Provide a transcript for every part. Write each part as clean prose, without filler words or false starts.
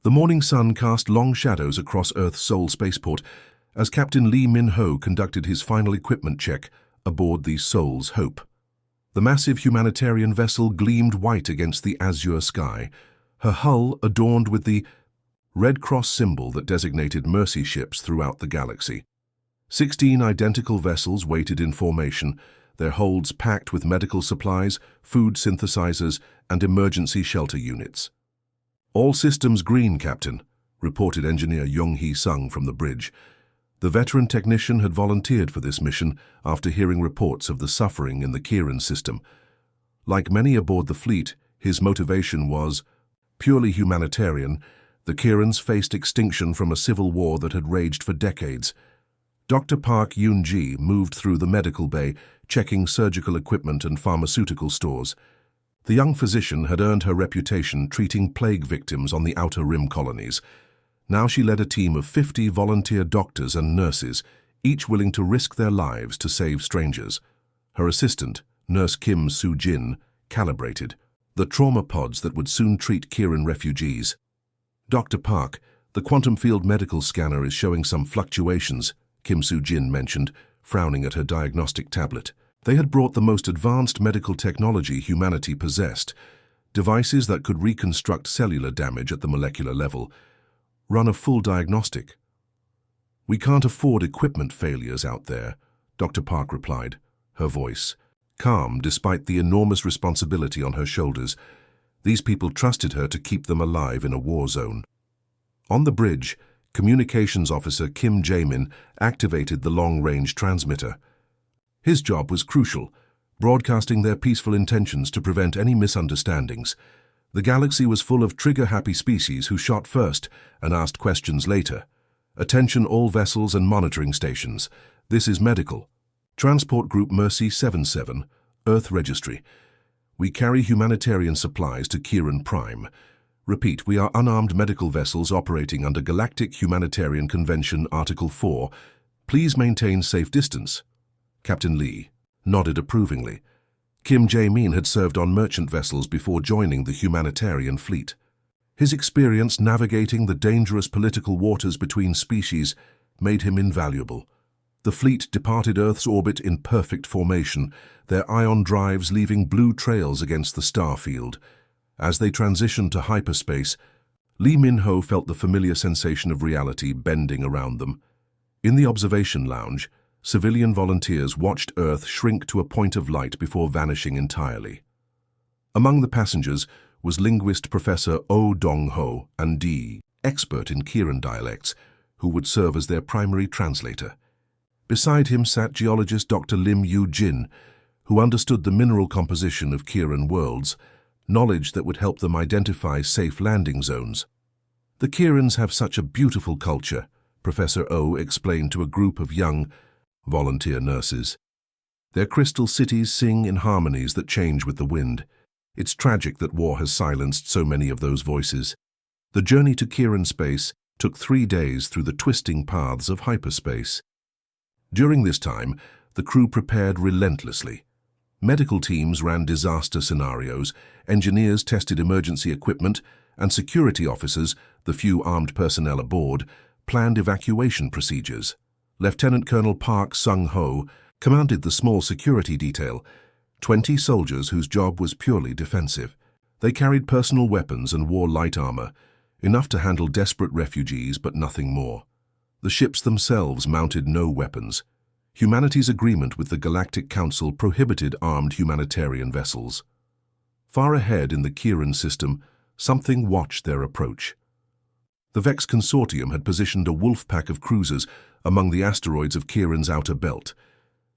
The morning sun cast long shadows across Earth's sole spaceport as Captain Lee Min-ho conducted his final equipment check aboard the Seoul's Hope. The massive humanitarian vessel gleamed white against the azure sky, her hull adorned with the Red Cross symbol that designated mercy ships throughout the galaxy. 16 identical vessels waited in formation, their holds packed with medical supplies, food synthesizers, and emergency shelter units. "All systems green, Captain," reported engineer Young-hee Sung from the bridge. The veteran technician had volunteered for this mission after hearing reports of the suffering in the Kirin system. Like many aboard the fleet, his motivation was purely humanitarian. The Kirins faced extinction from a civil war that had raged for decades. Dr. Park Yoon-ji moved through the medical bay, checking surgical equipment and pharmaceutical stores. The young physician had earned her reputation treating plague victims on the Outer Rim colonies. Now she led a team of 50 volunteer doctors and nurses, each willing to risk their lives to save strangers. Her assistant, Nurse Kim Soo-jin, calibrated the trauma pods that would soon treat Kirin refugees. "Dr. Park, the quantum field medical scanner is showing some fluctuations," Kim Soo-jin mentioned, frowning at her diagnostic tablet. They had brought the most advanced medical technology humanity possessed, devices that could reconstruct cellular damage at the molecular level, run a full diagnostic. "We can't afford equipment failures out there," Dr. Park replied, her voice calm despite the enormous responsibility on her shoulders. These people trusted her to keep them alive in a war zone. On the bridge, Communications Officer Kim Jae-min activated the long-range transmitter. His job was crucial, broadcasting their peaceful intentions to prevent any misunderstandings. The galaxy was full of trigger-happy species who shot first and asked questions later. "Attention all vessels and monitoring stations. This is medical. Transport Group Mercy 77, Earth Registry. We carry humanitarian supplies to Kirin Prime. Repeat, we are unarmed medical vessels operating under Galactic Humanitarian Convention Article 4. Please maintain safe distance." Captain Lee nodded approvingly. Kim Jae-min had served on merchant vessels before joining the humanitarian fleet. His experience navigating the dangerous political waters between species made him invaluable. The fleet departed Earth's orbit in perfect formation, their ion drives leaving blue trails against the star field. As they transitioned to hyperspace, Lee Min-ho felt the familiar sensation of reality bending around them. In the observation lounge, civilian volunteers watched Earth shrink to a point of light before vanishing entirely. Among the passengers was linguist Professor Oh Dong-ho and D, expert in Kirin dialects, who would serve as their primary translator. Beside him sat geologist Dr. Lim Yu-jin, who understood the mineral composition of Kirin worlds, knowledge that would help them identify safe landing zones. "The Kirins have such a beautiful culture," Professor Oh explained to a group of young volunteer nurses. "Their crystal cities sing in harmonies that change with the wind. It's tragic that war has silenced so many of those voices." The journey to Kirin space took 3 days through the twisting paths of hyperspace. During this time, the crew prepared relentlessly. Medical teams ran disaster scenarios, engineers tested emergency equipment, and security officers, the few armed personnel aboard, planned evacuation procedures. Lieutenant Colonel Park Sung-ho commanded the small security detail, 20 soldiers whose job was purely defensive. They carried personal weapons and wore light armor, enough to handle desperate refugees but nothing more. The ships themselves mounted no weapons. Humanity's agreement with the Galactic Council prohibited armed humanitarian vessels. Far ahead in the Kirin system, something watched their approach. The Vex Consortium had positioned a wolf pack of cruisers among the asteroids of Kirin's outer belt.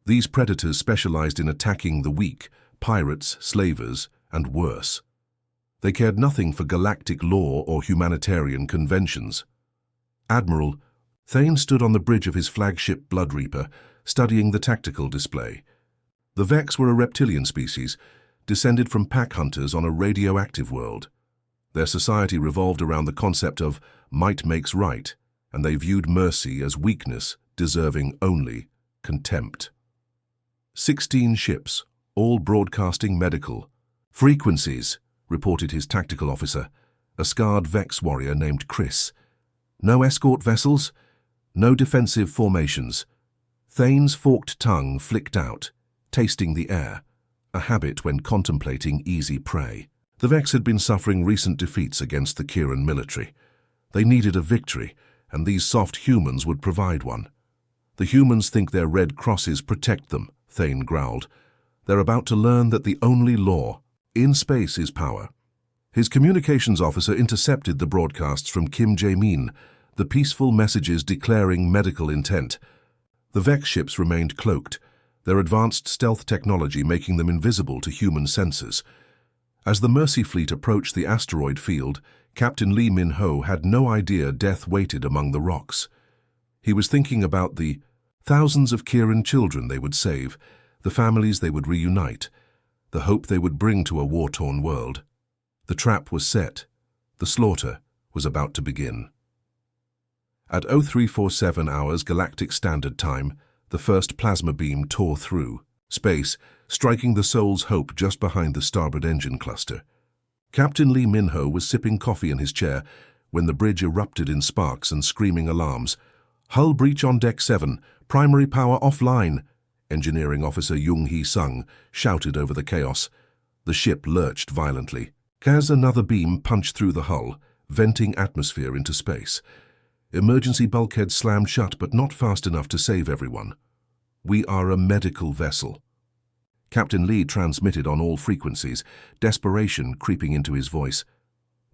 These predators specialized in attacking the weak, pirates, slavers, and worse. They cared nothing for galactic law or humanitarian conventions. Admiral Thane stood on the bridge of his flagship Blood Reaper, studying the tactical display. The Vex were a reptilian species, descended from pack hunters on a radioactive world. Their society revolved around the concept of might makes right, and they viewed mercy as weakness, deserving only contempt. 16 ships, all broadcasting medical frequencies, reported his tactical officer. a scarred Vex warrior named Chris. No escort vessels, no defensive formations. Thane's forked tongue flicked out, tasting the air, a habit when contemplating easy prey. The Vex had been suffering recent defeats against the Kieran military. They needed a victory, and these soft humans would provide one. The humans think their red crosses protect them, Thane growled. They're about to learn that the only law in space is power. His communications officer intercepted the broadcasts from Kim Jae-min, the peaceful messages declaring medical intent. The Vex ships remained cloaked, their advanced stealth technology making them invisible to human sensors. As the Mercy fleet approached the asteroid field, Captain Lee Min-ho had no idea death waited among the rocks. He was thinking about the thousands of Kieran children they would save, the families they would reunite, the hope they would bring to a war-torn world. The trap was set. The slaughter was about to begin. At 0347 hours Galactic Standard Time, the first plasma beam tore through space, striking the Soul's Hope just behind the starboard engine cluster. Captain Lee Min-ho was sipping coffee in his chair when the bridge erupted in sparks and screaming alarms. "Hull breach on Deck 7, primary power offline," Engineering Officer Jung Hee-sung shouted over the chaos. The ship lurched violently. As another beam punched through the hull, venting atmosphere into space. Emergency bulkheads slammed shut, but not fast enough to save everyone. "We are a medical vessel." Captain Lee transmitted on all frequencies, desperation creeping into his voice.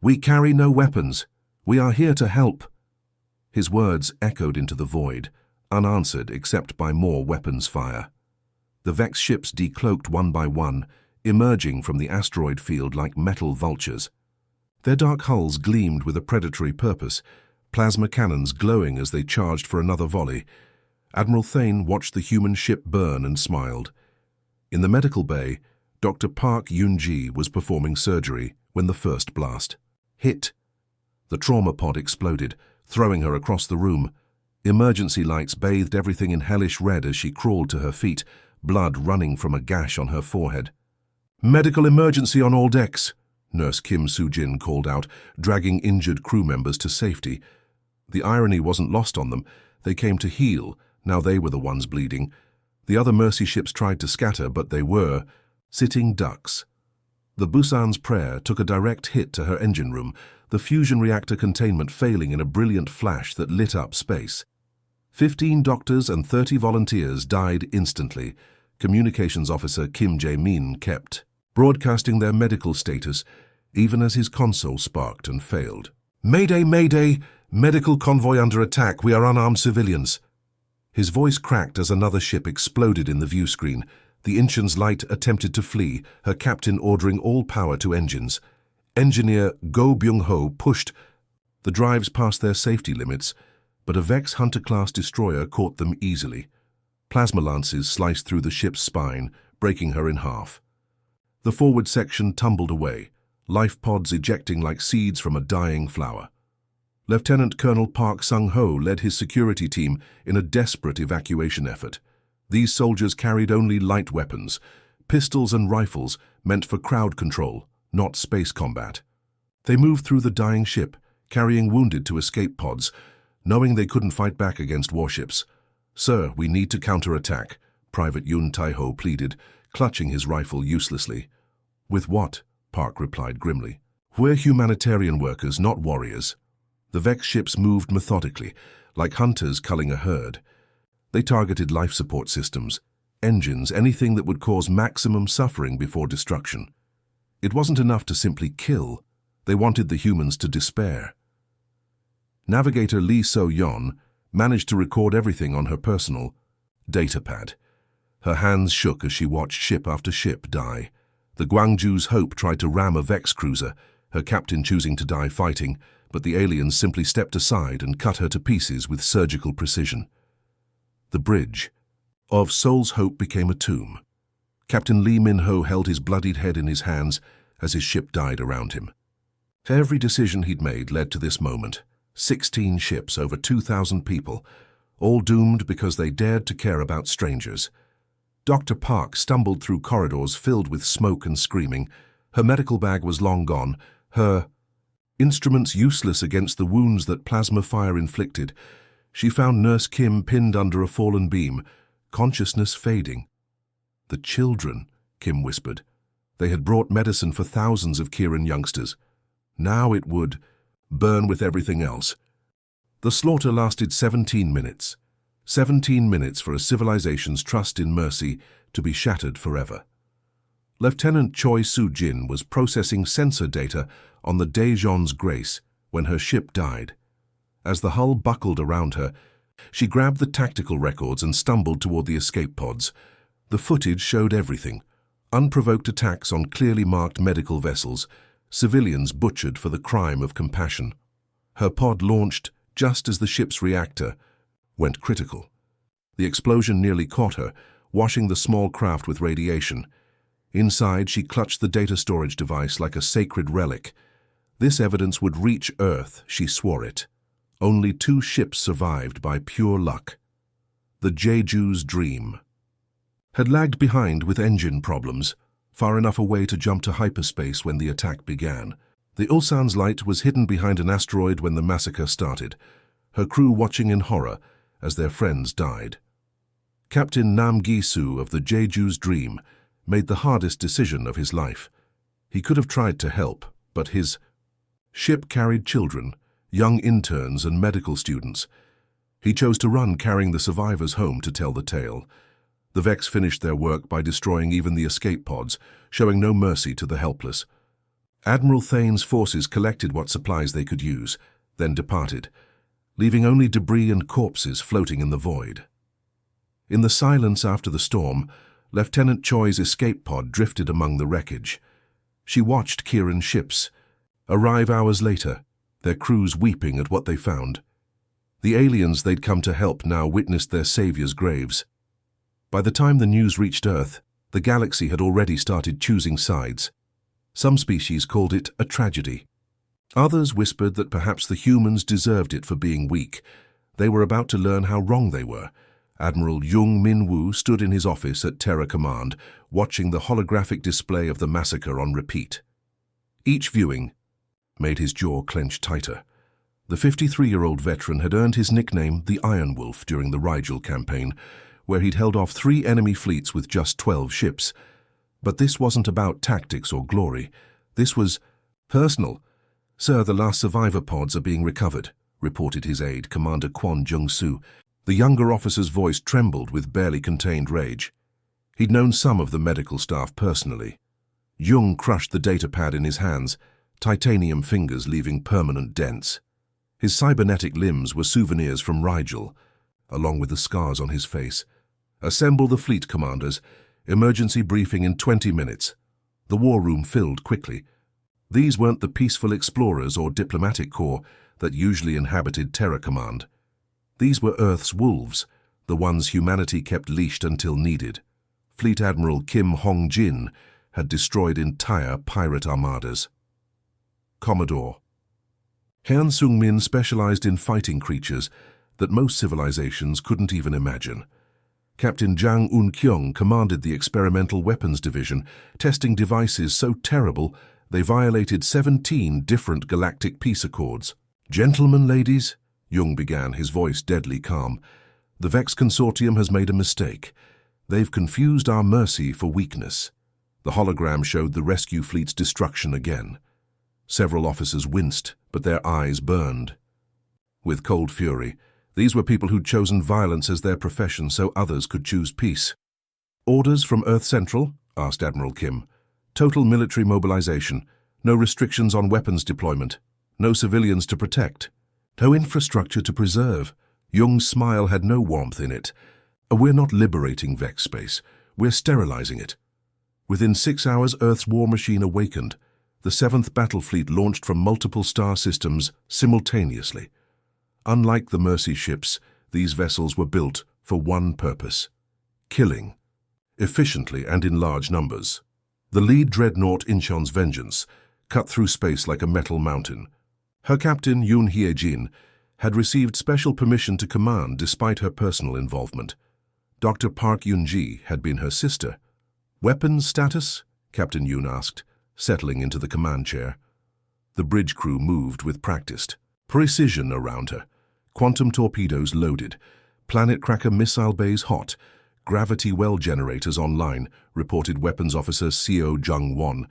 "We carry no weapons. We are here to help." His words echoed into the void, unanswered except by more weapons fire. The Vex ships decloaked one by one, emerging from the asteroid field like metal vultures. Their dark hulls gleamed with a predatory purpose, plasma cannons glowing as they charged for another volley. Admiral Thane watched the human ship burn and smiled. In the medical bay, Dr. Park Yoon-ji was performing surgery when the first blast hit. The trauma pod exploded, throwing her across the room. Emergency lights bathed everything in hellish red as she crawled to her feet, blood running from a gash on her forehead. "Medical emergency on all decks," Nurse Kim Soo-jin called out, dragging injured crew members to safety. The irony wasn't lost on them. They came to heal, now they were the ones bleeding. The other Mercy ships tried to scatter, but they were sitting ducks. The Busan's Prayer took a direct hit to her engine room, the fusion reactor containment failing in a brilliant flash that lit up space. 15 doctors and 30 volunteers died instantly. Communications officer Kim Jae-min kept broadcasting their medical status, even as his console sparked and failed. "Mayday, mayday! Medical convoy under attack. We are unarmed civilians." His voice cracked as another ship exploded in the view screen. The Incheon's light attempted to flee, her captain ordering all power to engines. Engineer Go Byung-ho pushed. The drives passed their safety limits, but a Vex Hunter-class destroyer caught them easily. Plasma lances sliced through the ship's spine, breaking her in half. The forward section tumbled away, life pods ejecting like seeds from a dying flower. Lieutenant Colonel Park Sung-ho led his security team in a desperate evacuation effort. These soldiers carried only light weapons, pistols and rifles meant for crowd control, not space combat. They moved through the dying ship, carrying wounded to escape pods, knowing they couldn't fight back against warships. "Sir, we need to counterattack," Private Yoon Tai-ho pleaded, clutching his rifle uselessly. "With what?" Park replied grimly. "We're humanitarian workers, not warriors." The Vex ships moved methodically, like hunters culling a herd. They targeted life support systems, engines, anything that would cause maximum suffering before destruction. It wasn't enough to simply kill. They wanted the humans to despair. Navigator Lee So-yeon managed to record everything on her personal datapad. Her hands shook as she watched ship after ship die. The Gwangju's Hope tried to ram a Vex cruiser, her captain choosing to die fighting, but the aliens simply stepped aside and cut her to pieces with surgical precision. The bridge of Soul's Hope became a tomb. Captain Lee Min-ho held his bloodied head in his hands as his ship died around him. Every decision he'd made led to this moment. 16 ships, over 2,000 people, all doomed because they dared to care about strangers. Dr. Park stumbled through corridors filled with smoke and screaming. Her medical bag was long gone, her instruments useless against the wounds that plasma fire inflicted. She found Nurse Kim pinned under a fallen beam, consciousness fading. "The children," Kim whispered. They had brought medicine for thousands of Kieran youngsters. Now it would burn with everything else. The slaughter lasted 17 minutes. 17 minutes for a civilization's trust in mercy to be shattered forever. Lieutenant Choi Soo-jin was processing sensor data on the Daejeon's Grace when her ship died. As the hull buckled around her, she grabbed the tactical records and stumbled toward the escape pods. The footage showed everything. Unprovoked attacks on clearly marked medical vessels, civilians butchered for the crime of compassion. Her pod launched just as the ship's reactor went critical. The explosion nearly caught her, washing the small craft with radiation. Inside, she clutched the data storage device like a sacred relic. This evidence would reach Earth, she swore it. Only 2 ships survived by pure luck. The Jeju's Dream had lagged behind with engine problems, far enough away to jump to hyperspace when the attack began. The Ulsan's light was hidden behind an asteroid when the massacre started, her crew watching in horror as their friends died. Captain Nam Gi-soo of the Jeju's Dream made the hardest decision of his life. He could have tried to help, but his ship carried children, young interns and medical students. He chose to run, carrying the survivors home to tell the tale. The Vex finished their work by destroying even the escape pods, showing no mercy to the helpless. Admiral Thane's forces collected what supplies they could use, then departed, leaving only debris and corpses floating in the void. In the silence after the storm, Lieutenant Choi's escape pod drifted among the wreckage. She watched Kieran's ships arrive hours later, their crews weeping at what they found. The aliens they'd come to help now witnessed their saviors' graves. By the time the news reached Earth, the galaxy had already started choosing sides. Some species called it a tragedy. Others whispered that perhaps the humans deserved it for being weak. They were about to learn how wrong they were. Admiral Jung Min-woo stood in his office at Terra Command, watching the holographic display of the massacre on repeat. Each viewing made his jaw clench tighter. The 53-year-old veteran had earned his nickname the Iron Wolf during the Rigel campaign, where he'd held off 3 enemy fleets with just 12 ships. But this wasn't about tactics or glory. This was personal. "Sir, the last survivor pods are being recovered," reported his aide, Commander Kwon Jung-soo. The younger officer's voice trembled with barely contained rage. He'd known some of the medical staff personally. Jung crushed the datapad in his hands, titanium fingers leaving permanent dents. His cybernetic limbs were souvenirs from Rigel, along with the scars on his face. "Assemble the fleet commanders. Emergency briefing in 20 minutes. The war room filled quickly. These weren't the peaceful explorers or diplomatic corps that usually inhabited Terra Command. These were Earth's wolves, the ones humanity kept leashed until needed. Fleet Admiral Kim Hong-jin had destroyed entire pirate armadas. Commodore Han Sung-min specialized in fighting creatures that most civilizations couldn't even imagine. Captain Jang Un-kyung commanded the Experimental Weapons Division, testing devices so terrible they violated 17 different galactic peace accords. "Gentlemen, ladies," Jung began, his voice deadly calm, "the Vex Consortium has made a mistake. They've confused our mercy for weakness." The hologram showed the rescue fleet's destruction again. Several officers winced, but their eyes burned with cold fury. These were people who'd chosen violence as their profession so others could choose peace. "Orders from Earth Central?" asked Admiral Kim. "Total military mobilization. No restrictions on weapons deployment. No civilians to protect. No infrastructure to preserve." Jung's smile had no warmth in it. "We're not liberating Vex space. We're sterilizing it." Within 6 hours, Earth's war machine awakened. The 7th Battle Fleet launched from multiple star systems simultaneously. Unlike the Mercy ships, these vessels were built for one purpose: killing, efficiently and in large numbers. The lead dreadnought, Incheon's Vengeance, cut through space like a metal mountain. Her captain, Yoon Hye-jin, had received special permission to command despite her personal involvement. Dr. Park Yoon-ji had been her sister. "Weapons status?" Captain Yoon asked, settling into the command chair. The bridge crew moved with practiced precision around her. Quantum torpedoes loaded, planet cracker missile bays hot, gravity well generators online, reported Weapons Officer Co. Jung-won.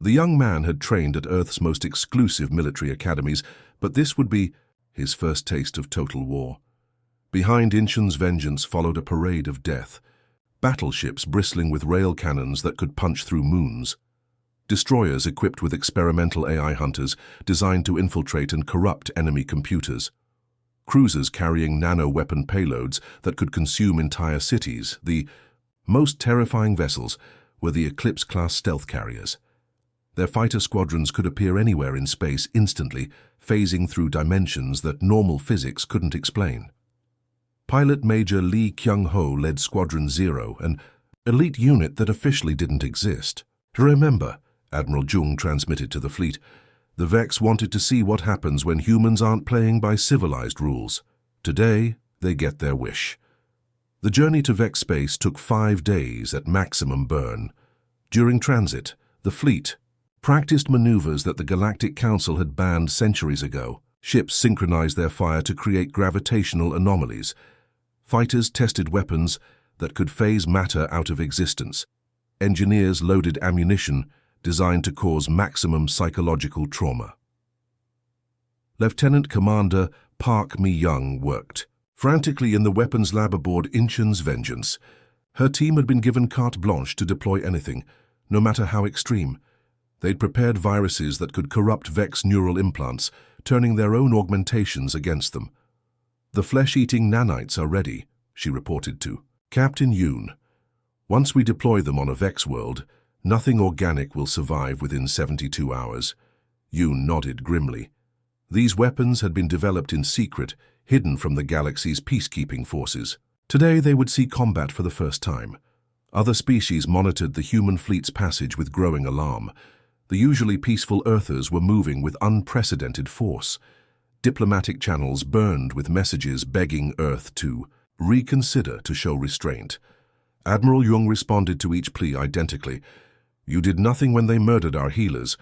The young man had trained at Earth's most exclusive military academies, but this would be his first taste of total war. Behind Incheon's vengeance followed a parade of death. Battleships bristling with rail cannons that could punch through moons. Destroyers equipped with experimental AI hunters designed to infiltrate and corrupt enemy computers. Cruisers carrying nano-weapon payloads that could consume entire cities. The most terrifying vessels were the Eclipse-class stealth carriers. Their fighter squadrons could appear anywhere in space instantly, phasing through dimensions that normal physics couldn't explain. Pilot Major Lee Kyung-ho led Squadron Zero, an elite unit that officially didn't exist. Remember, Admiral Jung transmitted to the fleet, the Vex wanted to see what happens when humans aren't playing by civilized rules. Today, they get their wish. The journey to Vex space took 5 days at maximum burn. During transit, the fleet practiced maneuvers that the Galactic Council had banned centuries ago. Ships synchronized their fire to create gravitational anomalies. Fighters tested weapons that could phase matter out of existence. Engineers loaded ammunition designed to cause maximum psychological trauma. Lieutenant Commander Park Mi-young worked frantically in the weapons lab aboard Incheon's vengeance. Her team had been given carte blanche to deploy anything, no matter how extreme. They'd prepared viruses that could corrupt Vex neural implants, turning their own augmentations against them. "The flesh-eating nanites are ready," she reported to Captain Yoon. "Once we deploy them on a Vex world, nothing organic will survive within 72 hours. Yoon nodded grimly. These weapons had been developed in secret, hidden from the galaxy's peacekeeping forces. Today they would see combat for the first time. Other species monitored the human fleet's passage with growing alarm. The usually peaceful Earthers were moving with unprecedented force. Diplomatic channels burned with messages begging Earth to reconsider, to show restraint. Admiral Jung responded to each plea identically. "You did nothing when they murdered our healers.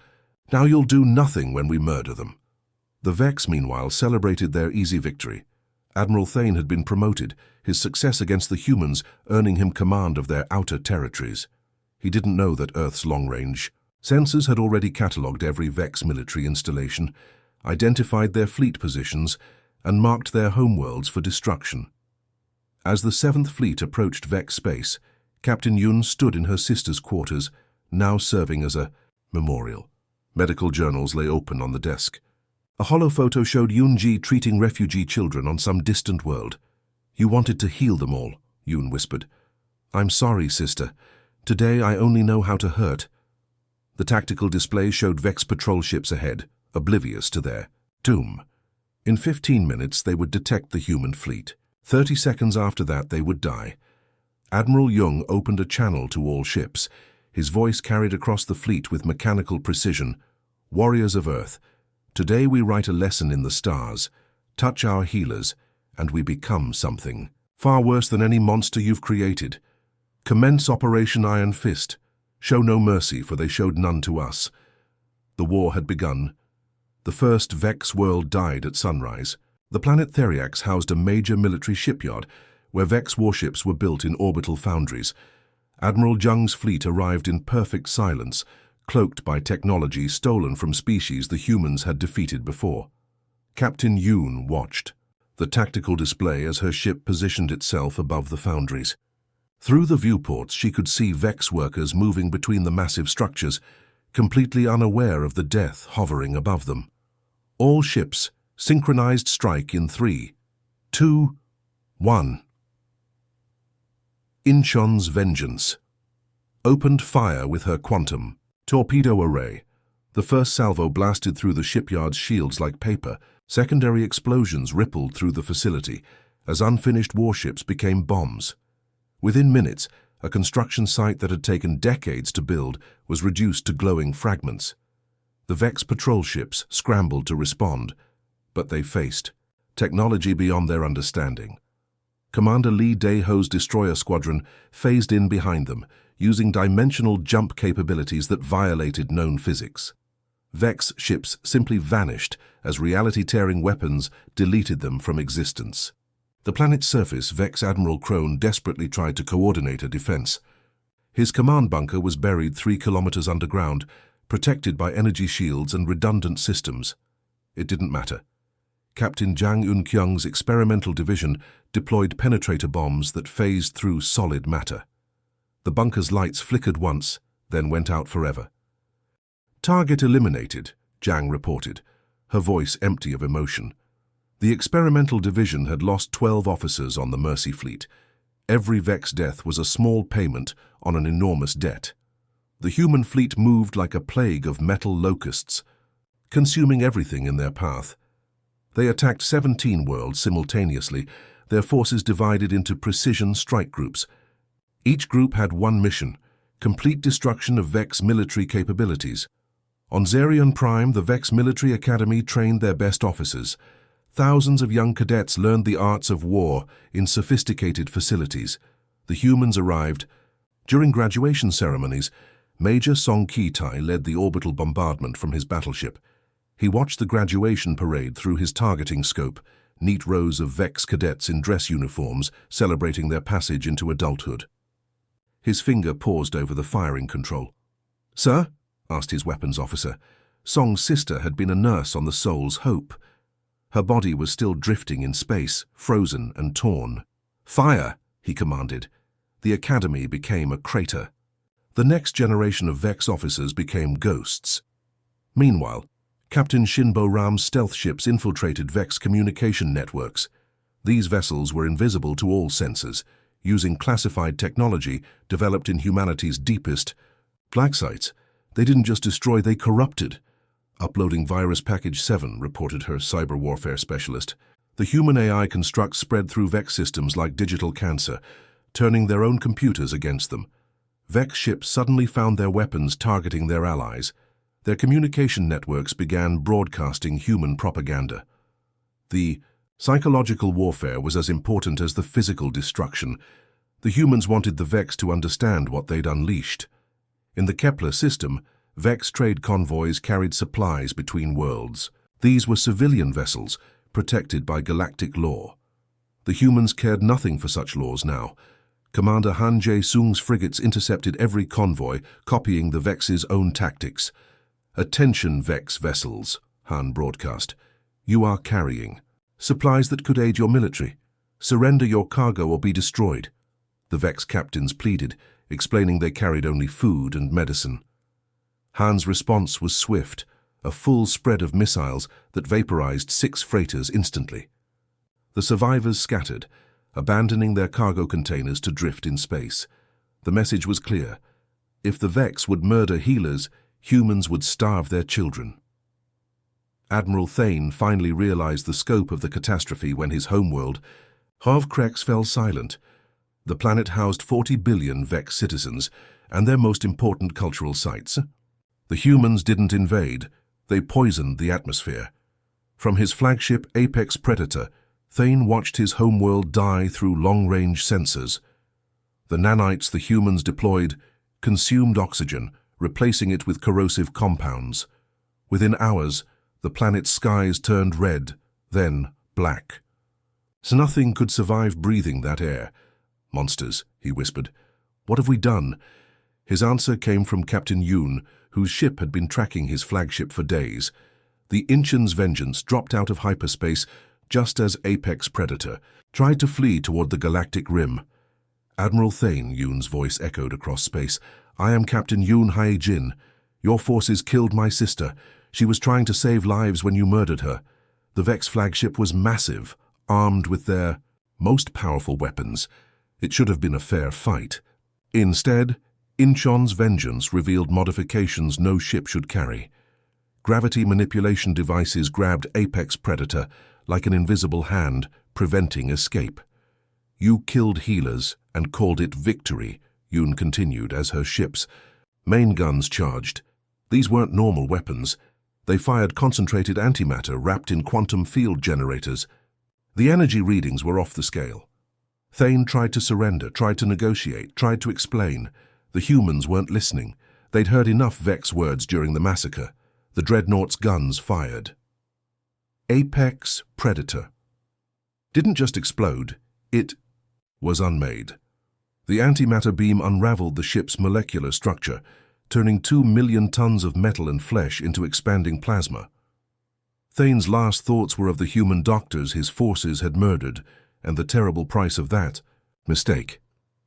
Now you'll do nothing when we murder them." The Vex, meanwhile, celebrated their easy victory. Admiral Thane had been promoted, his success against the humans earning him command of their outer territories. He didn't know that Earth's long-range sensors had already catalogued every Vex military installation, identified their fleet positions, and marked their homeworlds for destruction. As the 7th Fleet approached Vex space, Captain Yoon stood in her sister's quarters, now serving as a memorial. Medical journals lay open on the desk. A hollow photo showed Yoon-ji treating refugee children on some distant world. "You wanted to heal them all," Yoon whispered. "I'm sorry, sister. Today I only know how to hurt." The tactical display showed Vex patrol ships ahead, oblivious to their doom. In 15 minutes they would detect the human fleet. 30 seconds after that they would die. Admiral Jung opened a channel to all ships. His voice carried across the fleet with mechanical precision. "Warriors of Earth, today we write a lesson in the stars. Touch our healers, and we become something far worse than any monster you've created. Commence Operation Iron Fist. Show no mercy, for they showed none to us." The war had begun. The first Vex world died at sunrise. The planet Theriax housed a major military shipyard where Vex warships were built in orbital foundries. Admiral Jung's fleet arrived in perfect silence, cloaked by technology stolen from species the humans had defeated before. Captain Yoon watched the tactical display as her ship positioned itself above the foundries. Through the viewports she could see Vex workers moving between the massive structures, completely unaware of the death hovering above them. All ships, synchronized strike in 3, 2, 1. Incheon's vengeance opened fire with her quantum torpedo array. The first salvo blasted through the shipyard's shields like paper. Secondary explosions rippled through the facility as unfinished warships became bombs. Within minutes, a construction site that had taken decades to build was reduced to glowing fragments. The Vex patrol ships scrambled to respond, but they faced technology beyond their understanding. Commander Lee Dae-ho's destroyer squadron phased in behind them, using dimensional jump capabilities that violated known physics. Vex ships simply vanished as reality-tearing weapons deleted them from existence. The planet's surface, Vex Admiral Crone desperately tried to coordinate a defense. His command bunker was buried 3 kilometers underground, protected by energy shields and redundant systems. It didn't matter. Captain Jang Eun-kyung's experimental division deployed penetrator bombs that phased through solid matter. The bunker's lights flickered once, then went out forever. "Target eliminated," Jang reported, her voice empty of emotion. The experimental division had lost 12 officers on the Mercy fleet. Every Vex death was a small payment on an enormous debt. The human fleet moved like a plague of metal locusts, consuming everything in their path. They attacked 17 worlds simultaneously, their forces divided into precision strike groups. Each group had one mission: complete destruction of Vex military capabilities. On Zerion Prime, the Vex Military Academy trained their best officers. Thousands of young cadets learned the arts of war in sophisticated facilities. The humans arrived. During graduation ceremonies, Major Song Ki-tai led the orbital bombardment from his battleship. He watched the graduation parade through his targeting scope, neat rows of Vex cadets in dress uniforms celebrating their passage into adulthood. His finger paused over the firing control. "Sir?" asked his weapons officer. Song's sister had been a nurse on the Soul's Hope. Her body was still drifting in space, frozen and torn. "Fire!" he commanded. The academy became a crater. The next generation of Vex officers became ghosts. Meanwhile, Captain Shinbo Ram's stealth ships infiltrated Vex communication networks. These vessels were invisible to all sensors, using classified technology developed in humanity's deepest black sites. They didn't just destroy, they corrupted. "Uploading Virus Package 7, reported her cyber warfare specialist. The human AI constructs spread through Vex systems like digital cancer, turning their own computers against them. Vex ships suddenly found their weapons targeting their allies. Their communication networks began broadcasting human propaganda. The psychological warfare was as important as the physical destruction. The humans wanted the Vex to understand what they'd unleashed. In the Kepler system, Vex trade convoys carried supplies between worlds. These were civilian vessels, protected by galactic law. The humans cared nothing for such laws now. Commander Han Jae-sung's frigates intercepted every convoy, copying the Vex's own tactics. "Attention, Vex vessels," Han broadcast. "You are carrying supplies that could aid your military. Surrender your cargo or be destroyed." The Vex captains pleaded, explaining they carried only food and medicine. Han's response was swift, a full spread of missiles that vaporized 6 freighters instantly. The survivors scattered, abandoning their cargo containers to drift in space. The message was clear: if the Vex would murder healers, humans would starve their children. Admiral Thane finally realized the scope of the catastrophe when his homeworld, Havkrex, fell silent. The planet housed 40 billion Vex citizens and their most important cultural sites. The humans didn't invade, they poisoned the atmosphere. From his flagship Apex Predator, Thane watched his homeworld die through long-range sensors. The nanites the humans deployed consumed oxygen, replacing it with corrosive compounds. Within hours, the planet's skies turned red, then black. So nothing could survive breathing that air. "Monsters," he whispered. "What have we done?" His answer came from Captain Yoon, whose ship had been tracking his flagship for days. The Inchen's Vengeance dropped out of hyperspace just as Apex Predator tried to flee toward the galactic rim. "Admiral Thane," Yoon's voice echoed across space, "I am Captain Yoon Hae-jin. Your forces killed my sister. She was trying to save lives when you murdered her. The Vex flagship was massive, armed with their most powerful weapons. It should have been a fair fight. Instead, Incheon's Vengeance revealed modifications no ship should carry. Gravity manipulation devices grabbed Apex Predator like an invisible hand, preventing escape. You killed healers and called it victory," Yoon continued as her ship's main guns charged. These weren't normal weapons. They fired concentrated antimatter wrapped in quantum field generators. The energy readings were off the scale. Thane tried to surrender, tried to negotiate, tried to explain. The humans weren't listening. They'd heard enough Vex words during the massacre. The dreadnought's guns fired. Apex Predator didn't just explode, it was unmade. The antimatter beam unraveled the ship's molecular structure, turning 2 million tons of metal and flesh into expanding plasma. Thane's last thoughts were of the human doctors his forces had murdered, and the terrible price of that mistake.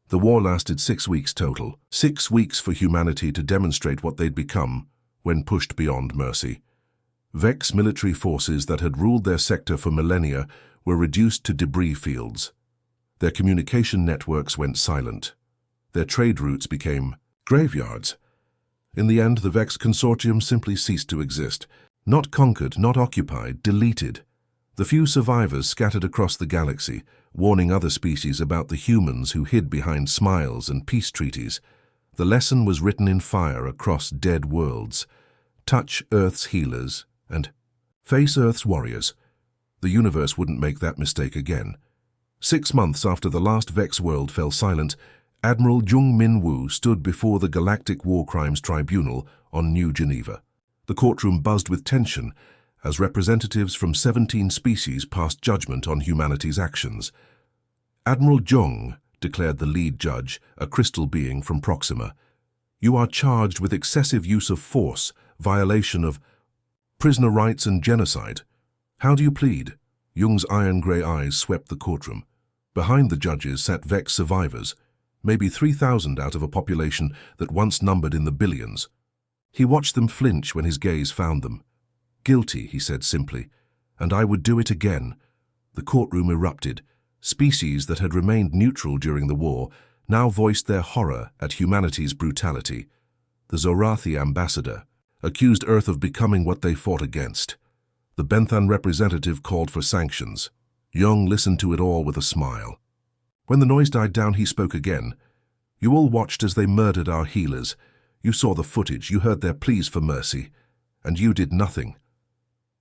The war lasted 6 weeks total, 6 weeks for humanity to demonstrate what they'd become when pushed beyond mercy. Vex military forces that had ruled their sector for millennia were reduced to debris fields. Their communication networks went silent. Their trade routes became graveyards. In the end, the Vex consortium simply ceased to exist. Not conquered, not occupied, deleted. The few survivors scattered across the galaxy, warning other species about the humans who hid behind smiles and peace treaties. The lesson was written in fire across dead worlds. Touch Earth's healers and face Earth's warriors. The universe wouldn't make that mistake again. 6 months after the last Vex world fell silent, Admiral Jung Min-woo stood before the Galactic War Crimes Tribunal on New Geneva. The courtroom buzzed with tension as representatives from 17 species passed judgment on humanity's actions. Admiral Jung, declared the lead judge, a crystal being from Proxima, "You are charged with excessive use of force, violation of prisoner rights and genocide. How do you plead?" Jung's iron-grey eyes swept the courtroom. Behind the judges sat Vex survivors, maybe 3,000 out of a population that once numbered in the billions. He watched them flinch when his gaze found them. "Guilty," he said simply, "and I would do it again." The courtroom erupted. Species that had remained neutral during the war now voiced their horror at humanity's brutality. The Zorathi ambassador accused Earth of becoming what they fought against. The Benthan representative called for sanctions. Jung listened to it all with a smile. When the noise died down, he spoke again. "You all watched as they murdered our healers. You saw the footage, you heard their pleas for mercy, and you did nothing."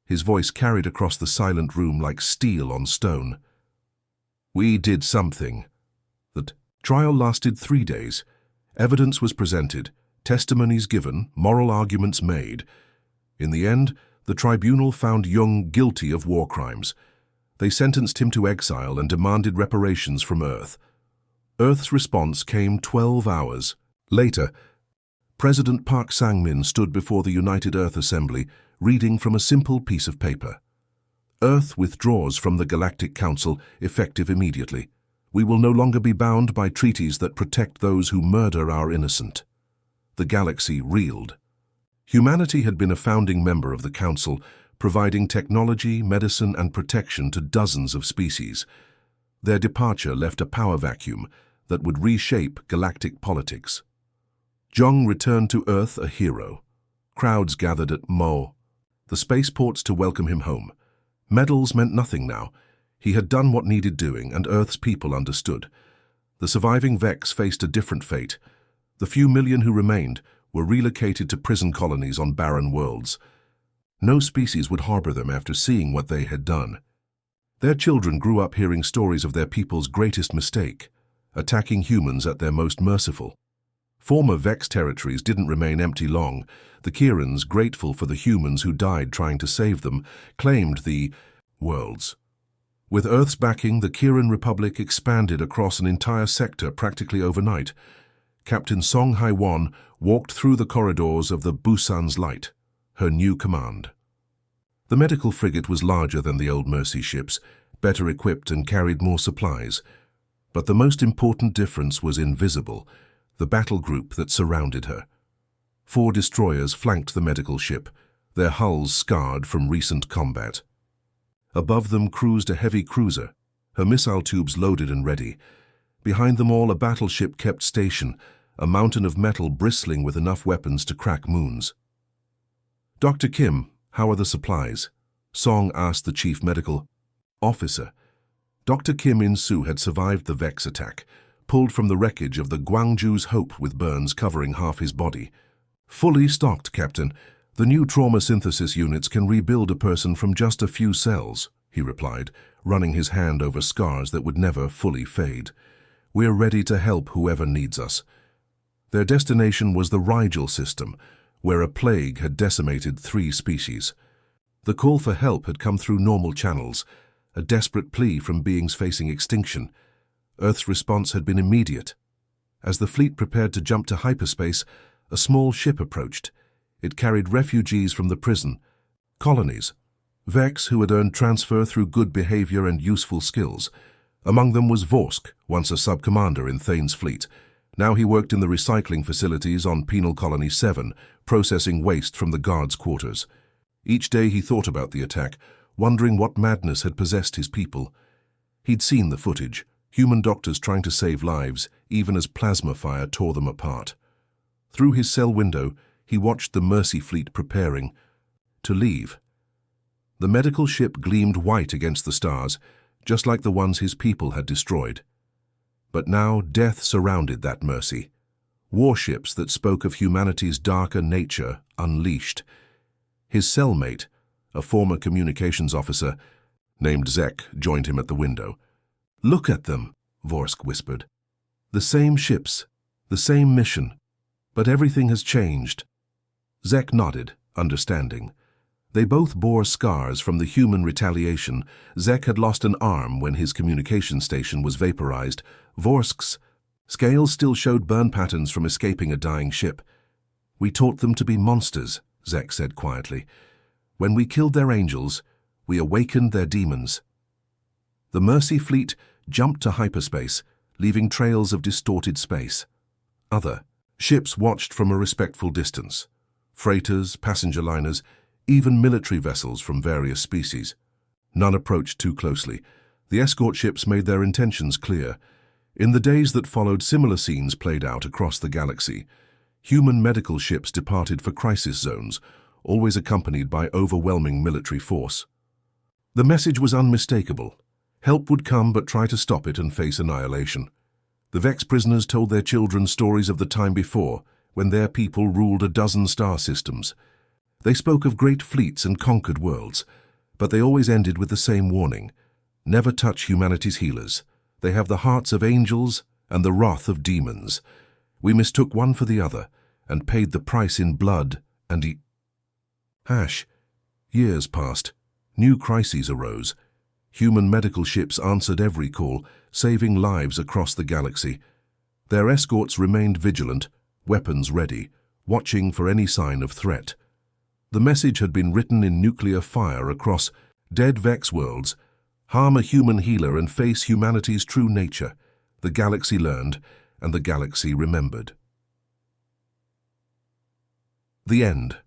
His voice carried across the silent room like steel on stone. "We did something." The trial lasted 3 days. Evidence was presented, testimonies given, moral arguments made. In the end, the tribunal found Jung guilty of war crimes. They sentenced him to exile and demanded reparations from Earth. Earth's response came 12 hours later. President Park Sang-min stood before the United Earth Assembly, reading from a simple piece of paper. "Earth withdraws from the Galactic Council, effective immediately. We will no longer be bound by treaties that protect those who murder our innocent." The galaxy reeled. Humanity had been a founding member of the Council, providing technology, medicine, and protection to dozens of species. Their departure left a power vacuum that would reshape galactic politics. Jung returned to Earth a hero. Crowds gathered at the spaceports to welcome him home. Medals meant nothing now. He had done what needed doing, and Earth's people understood. The surviving Vex faced a different fate. The few million who remained were relocated to prison colonies on barren worlds. No species would harbor them after seeing what they had done. Their children grew up hearing stories of their people's greatest mistake, attacking humans at their most merciful. Former Vex territories didn't remain empty long. The Kierans, grateful for the humans who died trying to save them, claimed the worlds. With Earth's backing, the Kieran Republic expanded across an entire sector practically overnight. Captain Song Hai-won walked through the corridors of the Busan's Light, her new command. The medical frigate was larger than the old Mercy ships, better equipped and carried more supplies. But the most important difference was invisible, the battle group that surrounded her. 4 destroyers flanked the medical ship, their hulls scarred from recent combat. Above them cruised a heavy cruiser, her missile tubes loaded and ready. Behind them all, a battleship kept station, a mountain of metal bristling with enough weapons to crack moons. "Dr. Kim, how are the supplies?" Song asked the chief medical officer. Dr. Kim In-soo had survived the Vex attack, pulled from the wreckage of the Gwangju's Hope with burns covering half his body. "Fully stocked, Captain. The new trauma synthesis units can rebuild a person from just a few cells," he replied, running his hand over scars that would never fully fade. "We're ready to help whoever needs us." Their destination was the Rigel system, where a plague had decimated 3 species. The call for help had come through normal channels, a desperate plea from beings facing extinction. Earth's response had been immediate. As the fleet prepared to jump to hyperspace, a small ship approached. It carried refugees from the prison, colonies, Vex who had earned transfer through good behavior and useful skills. Among them was Vorsk, once a sub-commander in Thane's fleet. Now he worked in the recycling facilities on Penal Colony 7, processing waste from the guards' quarters. Each day he thought about the attack, wondering what madness had possessed his people. He'd seen the footage, human doctors trying to save lives, even as plasma fire tore them apart. Through his cell window, he watched the Mercy fleet preparing to leave. The medical ship gleamed white against the stars, just like the ones his people had destroyed. But now death surrounded that Mercy. Warships that spoke of humanity's darker nature unleashed. His cellmate, a former communications officer named Zek, joined him at the window. "Look at them," Vorsk whispered. "The same ships, the same mission, but everything has changed." Zek nodded, understanding. They both bore scars from the human retaliation. Zek had lost an arm when his communication station was vaporized. Vorsk's scales still showed burn patterns from escaping a dying ship. "We taught them to be monsters," Zek said quietly. "When we killed their angels, we awakened their demons." The Mercy fleet jumped to hyperspace, leaving trails of distorted space. Other ships watched from a respectful distance. Freighters, passenger liners, even military vessels from various species. None approached too closely. The escort ships made their intentions clear. In the days that followed, similar scenes played out across the galaxy. Human medical ships departed for crisis zones, always accompanied by overwhelming military force. The message was unmistakable. Help would come, but try to stop it and face annihilation. The Vex prisoners told their children stories of the time before, when their people ruled a dozen star systems. They spoke of great fleets and conquered worlds, but they always ended with the same warning: never touch humanity's healers. They have the hearts of angels and the wrath of demons. We mistook one for the other and paid the price in blood and Years passed. New crises arose. Human medical ships answered every call, saving lives across the galaxy. Their escorts remained vigilant, weapons ready, watching for any sign of threat. The message had been written in nuclear fire across dead Vex worlds: harm a human healer and face humanity's true nature. The galaxy learned, and the galaxy remembered. The end.